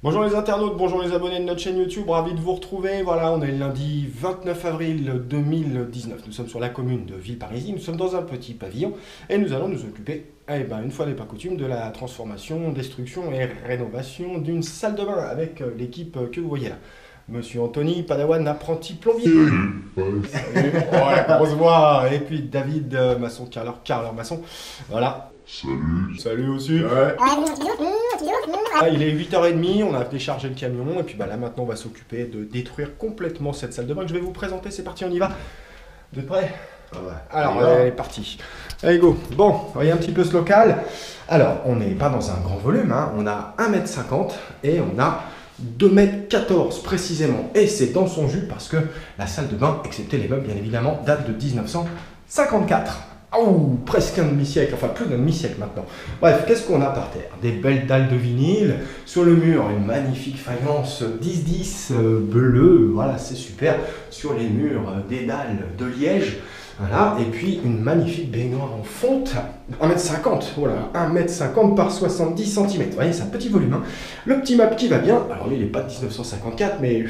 Bonjour les internautes, bonjour les abonnés de notre chaîne YouTube, ravi de vous retrouver. Voilà, on est le lundi 29 avril 2019. Nous sommes sur la commune de Villeparisis, nous sommes dans un petit pavillon et nous allons nous occuper, une fois n'est pas coutume, de la transformation, destruction et rénovation d'une salle de bain avec l'équipe que vous voyez là. Monsieur Anthony, Padawan, apprenti plombier. Salut. Oh, la grosse voix. Et puis David, maçon, carreleur maçon. Voilà. Salut. Salut aussi. Ouais. Ah, il est 8h30, on a déchargé le camion et puis là maintenant on va s'occuper de détruire complètement cette salle de bain que je vais vous présenter. C'est parti, on y va. Vous êtes prêts? Ah ouais. Alors, elle est partie. Allez, go. Bon, voyez un petit peu ce local. Alors, on n'est pas dans un grand volume, hein. On a 1,50 m et on a 2,14 m précisément. Et c'est dans son jus parce que la salle de bain, excepté les meubles bien évidemment, date de 1954. Oh, presque un demi-siècle, enfin plus d'un demi-siècle maintenant. Bref, qu'est-ce qu'on a par terre? Des belles dalles de vinyle, sur le mur une magnifique faïence 10-10 bleu, voilà c'est super. Sur les murs des dalles de liège, voilà, et puis une magnifique baignoire en fonte, 1,50 m, voilà, 1,50 m par 70 cm. Vous voyez, c'est un petit volume, hein. Le petit meuble qui va bien, alors lui il n'est pas de 1954, mais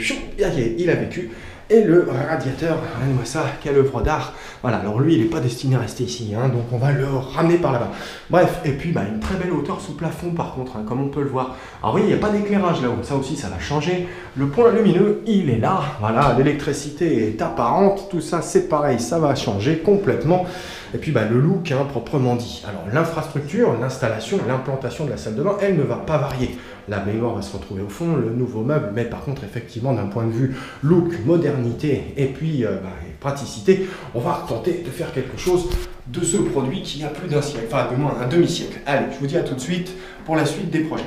il a vécu. Et le radiateur, regardez-moi ça, quelle œuvre d'art. Voilà, alors lui, il n'est pas destiné à rester ici, hein, donc on va le ramener par là-bas. Bref, et puis une très belle hauteur sous plafond par contre, hein, comme on peut le voir. Alors oui, il n'y a pas d'éclairage là-haut, ça aussi, ça va changer. Le point lumineux, il est là, voilà, l'électricité est apparente, tout ça, c'est pareil, ça va changer complètement. Et puis le look, hein, proprement dit. Alors l'infrastructure, l'installation, l'implantation de la salle de bain, elle ne va pas varier. La baignoire va se retrouver au fond, le nouveau meuble, mais par contre, effectivement, d'un point de vue look, modernité et puis praticité, on va tenter de faire quelque chose de ce produit qui a plus d'un siècle, enfin du moins un demi-siècle. Allez, je vous dis à tout de suite pour la suite des projets.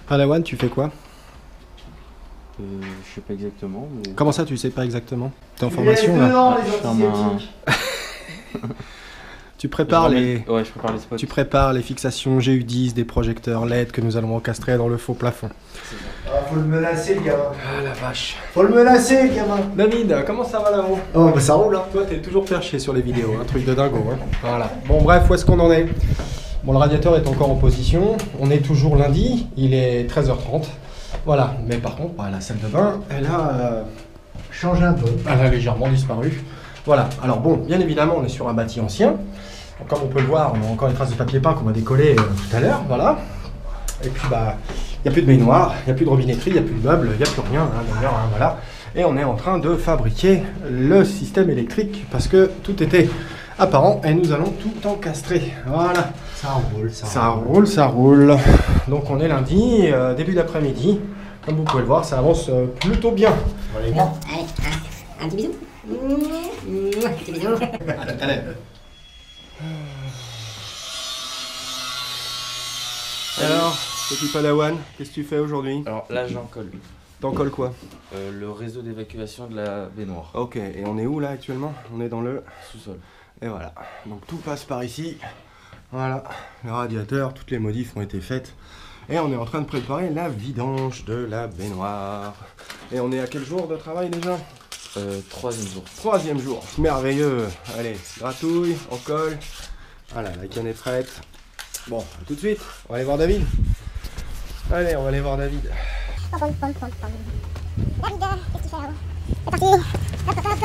Padawan, tu fais quoi? Je sais pas exactement. Mais... Comment ça, tu sais pas exactement? T'es en formation là? Ouais, je suis en Tu prépares les... Ouais, je prépare les spots. Tu prépares les fixations GU10 des projecteurs LED que nous allons encastrer dans le faux plafond. Ah, faut le menacer, le gamin. Ah la vache. Faut le menacer, le gamin. David, comment ça va là-haut? Oh, bah ça roule, hein. Toi, t'es toujours perché sur les vidéos, un truc de dingo, hein. Voilà. Bon, bref, où est-ce qu'on en est? Bon, le radiateur est encore en position. On est toujours lundi, il est 13h30. Voilà, mais par contre, bah, la salle de bain, Change un peu. elle a légèrement disparu. Voilà, alors bon, bien évidemment, on est sur un bâti ancien. Donc, comme on peut le voir, on a encore les traces de papier peint qu'on va décoller tout à l'heure, voilà. Et puis, bah, il n'y a plus de baignoire, il n'y a plus de robinetterie, il n'y a plus de meubles, il n'y a plus rien, hein, d'ailleurs, hein, voilà. Et on est en train de fabriquer le système électrique parce que tout était apparent et nous allons tout encastrer. Voilà. Ça roule, Ça roule, ça roule. Donc on est lundi, début d'après-midi. Comme vous pouvez le voir, ça avance plutôt bien. Allez, Bon, allez, un petit bisou. Petit bisou. À tout à l'heure. Alors, petit Padawan, qu'est-ce que tu fais aujourd'hui? Alors là, j'en colle. T'en colles quoi? Le réseau d'évacuation de la baignoire. Ok, et on est où là actuellement? On est dans le Sous-sol. Et voilà, donc tout passe par ici. Voilà, le radiateur, toutes les modifs ont été faites. Et on est en train de préparer la vidange de la baignoire. Et on est à quel jour de travail déjà? 3e jour. 3e jour, merveilleux. Allez, gratouille, on colle. Voilà, la canne est prête. Bon, à tout de suite, on va aller voir David. Allez, on va aller voir David. David, qu'est-ce que tu fais là-haut? C'est parti. Hop, hop, hop.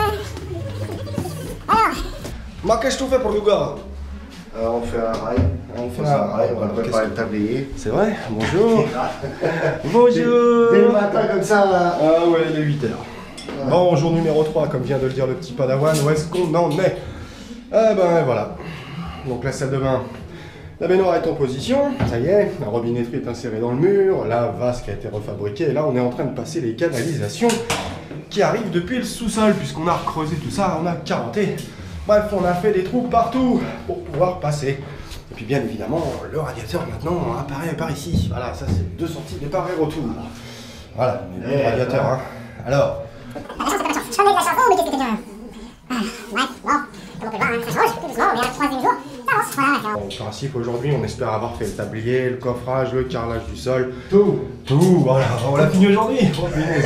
Alors, Ma qu'est-ce que tu fais pour le gars? on fait un rail. On fait un rail, on va Qu'est-ce préparer que- le tablier. C'est vrai? Bonjour. Bonjour. Dès le matin comme ça, là. Ah ouais, il est 8h. Bon, jour numéro 3, comme vient de le dire le petit Padawan, où est-ce qu'on en est? Ah ben voilà. Donc la salle de bain, la baignoire est en position, ça y est, la robinetterie est insérée dans le mur, la vasque a été refabriquée, et là on est en train de passer les canalisations qui arrivent depuis le sous-sol, puisqu'on a recreusé tout ça, on a carenté. Bref, on a fait des trous partout pour pouvoir passer. Et puis bien évidemment, le radiateur maintenant apparaît par ici. Voilà, ça c'est 2 sorties départ et retour. Voilà, on est bien le radiateur. Hein. Alors, je connais de la chanson, mais qu'est-ce que tu veux? Bref, bon, comme on peut le voir, hein, ça change tout doucement, on est à 3e jour, ça avance, voilà, maintenant. en principe aujourd'hui, on espère avoir fait le tablier, le coffrage, le carrelage du sol. Tout. Tout, voilà, on l'a fini aujourd'hui. Oh, punaise.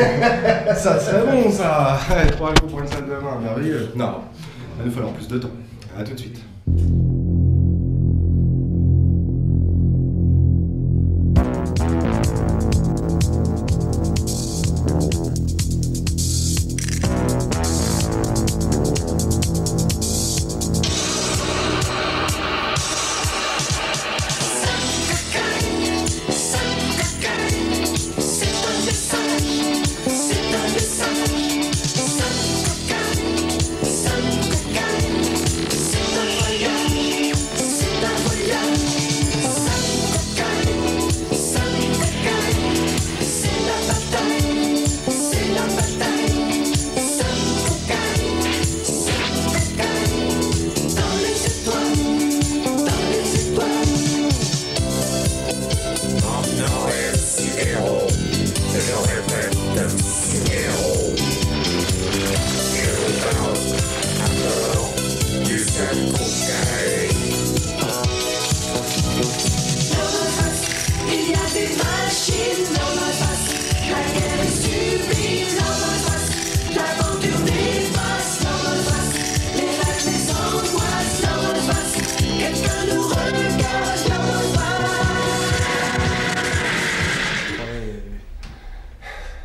Ça serait bon ça. 3 jours pour une salle de bain, merveilleux. Non, il va nous falloir plus de temps. A tout de suite.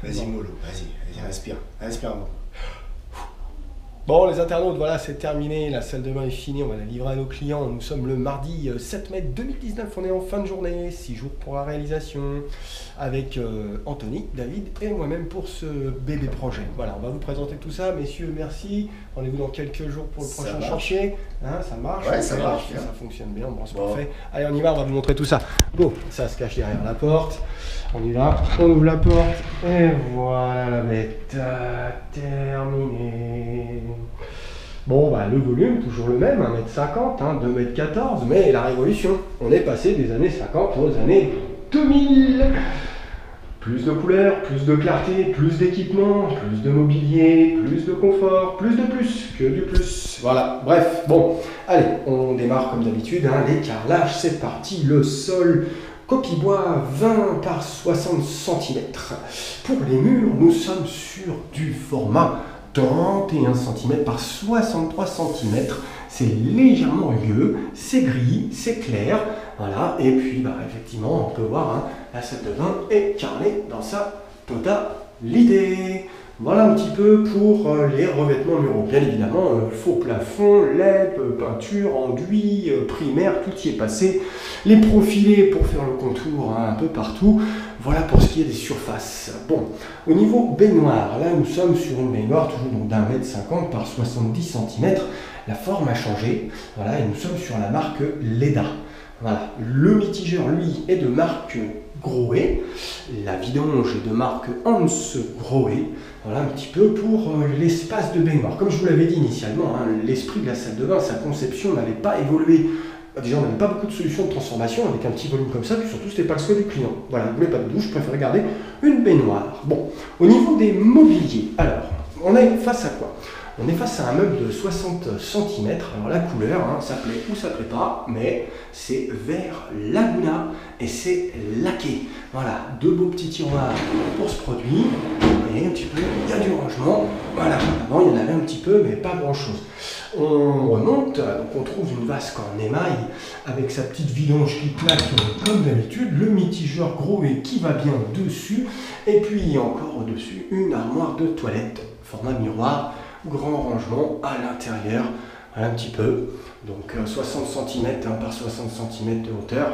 Vas-y, mollo, vas-y, respire. Respire un peu. Bon les internautes, voilà c'est terminé, la salle de bain est finie, on va la livrer à nos clients. Nous sommes le mardi 7 mai 2019, on est en fin de journée, 6 jours pour la réalisation, avec Anthony, David et moi-même pour ce bébé projet. Voilà, on va vous présenter tout ça, messieurs, merci. Rendez-vous dans quelques jours pour le Ça prochain marche. chantier. Hein, ça marche, Ouais, ça ok, marche, ça bien. fonctionne bien, bon c'est Bon. parfait. Allez on y va, on va vous montrer tout ça. Bon, ça se cache derrière la porte. On y va, on ouvre la porte et voilà la bête terminée. Bon, bah, le volume, toujours le même, 1m50, hein, 2m14, mais la révolution, on est passé des années 50 aux années 2000. Plus de couleurs, plus de clarté, plus d'équipement, plus de mobilier, plus de confort, plus de plus que du plus. Voilà, bref, bon, allez, on démarre comme d'habitude, hein, les carrelages, c'est parti, le sol. Coquille bois 20 par 60 cm. Pour les murs, nous sommes sur du format 31 cm par 63 cm. C'est légèrement rugueux, c'est gris, c'est clair. Voilà, et puis bah, effectivement, on peut voir, hein, la salle de bain est carrelée dans sa totalité. Voilà un petit peu pour les revêtements muraux. Bien évidemment, faux plafond, LED, peinture, enduit, primaire, tout y est passé. Les profilés pour faire le contour, hein, un peu partout. Voilà pour ce qui est des surfaces. Bon, au niveau baignoire, là nous sommes sur une baignoire toujours d'1,50 m par 70 cm. La forme a changé, voilà, et nous sommes sur la marque Leda. Voilà. Le mitigeur, lui, est de marque Grohe. La vidange est de marque Hans Grohe. Voilà un petit peu pour l'espace de baignoire. Comme je vous l'avais dit initialement, hein, l'esprit de la salle de bain, sa conception n'avait pas évolué. Déjà, on n'avait pas beaucoup de solutions de transformation avec un petit volume comme ça, puis surtout, ce n'était pas le souhait du client. Voilà, il ne voulait pas de douche, je préférais garder une baignoire. Bon, au niveau des mobiliers, alors, on est face à quoi? On est face à un meuble de 60 cm. Alors la couleur, hein, ça plaît ou ça plaît pas, mais c'est vert Laguna et c'est laqué. Voilà, deux beaux petits tiroirs pour ce produit. Et un petit peu, il y a du rangement. Voilà, avant il y en avait un petit peu, mais pas grand chose. On remonte, donc on trouve une vasque en émail avec sa petite vidange qui claque comme d'habitude, le mitigeur Grohe qui va bien dessus, et puis encore au-dessus une armoire de toilette format miroir. Grand rangement à l'intérieur, un petit peu, donc 60 cm hein, par 60 cm de hauteur,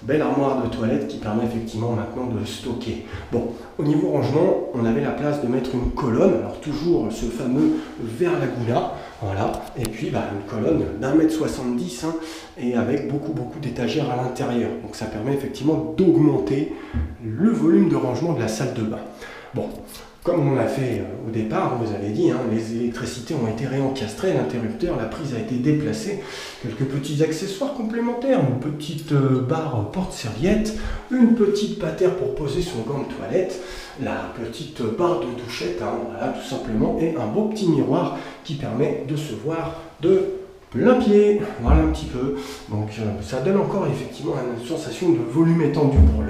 belle armoire de toilette qui permet effectivement maintenant de stocker. Bon, au niveau rangement, on avait la place de mettre une colonne, alors toujours ce fameux vert Laguna, voilà, et puis bah, une colonne d'1,70 m hein, et avec beaucoup d'étagères à l'intérieur, donc ça permet effectivement d'augmenter le volume de rangement de la salle de bain. Bon, comme on l'a fait au départ, vous avez dit, hein, les électricités ont été réencastrées, l'interrupteur, la prise a été déplacée, quelques petits accessoires complémentaires, une petite barre porte-serviette, une petite patère pour poser son gant de toilette, la petite barre de douchette, hein, voilà, tout simplement, et un beau petit miroir qui permet de se voir de plein pied, voilà un petit peu. Donc ça donne encore effectivement une sensation de volume étendu pour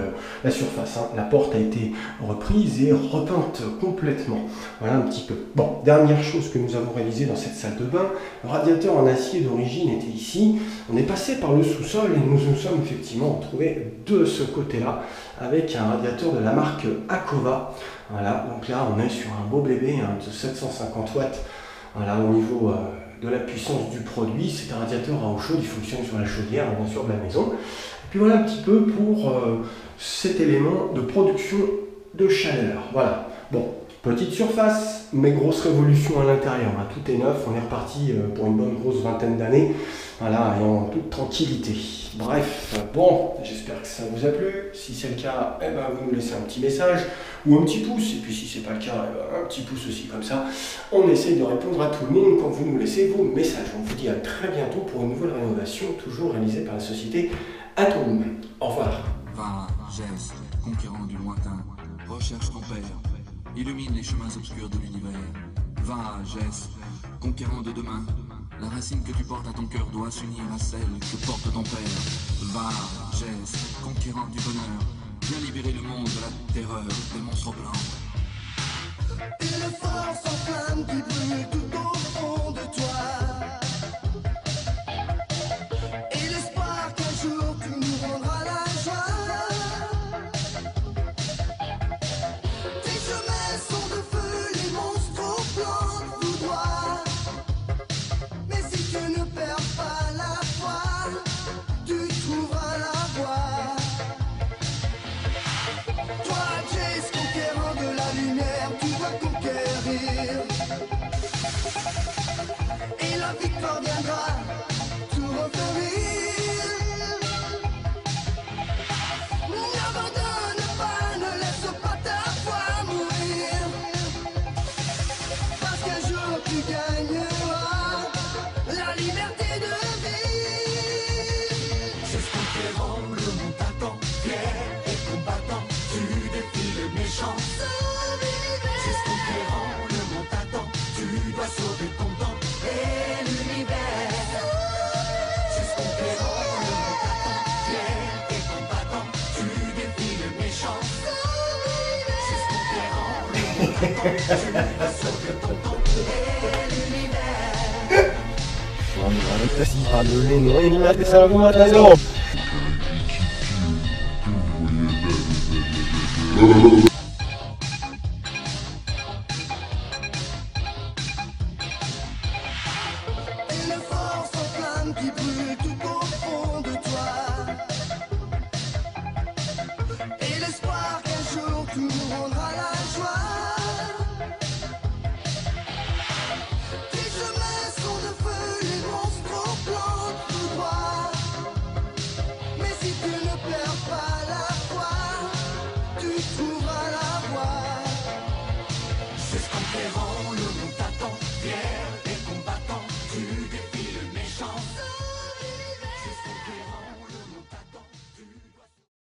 la surface, hein. La porte a été reprise et repeinte complètement, voilà un petit peu. Bon, dernière chose que nous avons réalisée dans cette salle de bain, le radiateur en acier d'origine était ici. On est passé par le sous-sol et nous nous sommes effectivement retrouvés de ce côté-là avec un radiateur de la marque Akova. Voilà, donc là on est sur un beau bébé, hein, de 750 watts, voilà, au niveau de la puissance du produit. C'est un radiateur à eau chaude, il fonctionne sur la chaudière bien sûr de la maison. Et puis voilà un petit peu pour cet élément de production de chaleur. Voilà, bon, petite surface, mais grosse révolution à l'intérieur, hein. Tout est neuf, on est reparti pour une bonne grosse vingtaine d'années, voilà, et en toute tranquillité. Bref, bon, j'espère que ça vous a plu. Si c'est le cas, eh ben, vous nous laissez un petit message ou un petit pouce, et puis si c'est pas le cas, eh ben, un petit pouce aussi, comme ça on essaye de répondre à tout le monde quand vous nous laissez vos messages. On vous dit à très bientôt pour une nouvelle rénovation, toujours réalisée par la société Atom. Au revoir. Va, geste, conquérant du lointain, recherche ton père, illumine les chemins obscurs de l'univers. Va, geste, conquérant de demain, la racine que tu portes à ton cœur doit s'unir à celle que porte ton père. Va, geste, conquérant du bonheur, viens libérer le monde de la terreur des monstres blancs. Une force en flamme qui brûle tout au fond de toi. Et l'espoir qu'un jour tu nous rendras la joie. Tes chemins sont de feu, les monstres au blanc tout droit. Mais si tu ne perds pas la foi, tu trouveras la voie. Toi, Jace, conquérant de la lumière, tu dois conquérir. Et la victoire viendra tout refleurir. N'abandonne pas, ne laisse pas ta foi mourir. Parce qu'un jour tu gagneras la liberté de vivre. Jace conquérant, le monde t'attend, fier et combattant, tu défies les méchants. Jace conquérant, le monde t'attend, tu dois sauver ton temps et l'univers. Jace conquérant, le monde t'attend, fier et combattant, tu défies les méchants. Jace conquérant, le monde t'attend, tu dois sauver ton temps et l'univers. Vamos a ver si a lo lento, y la que salgo a la conquérant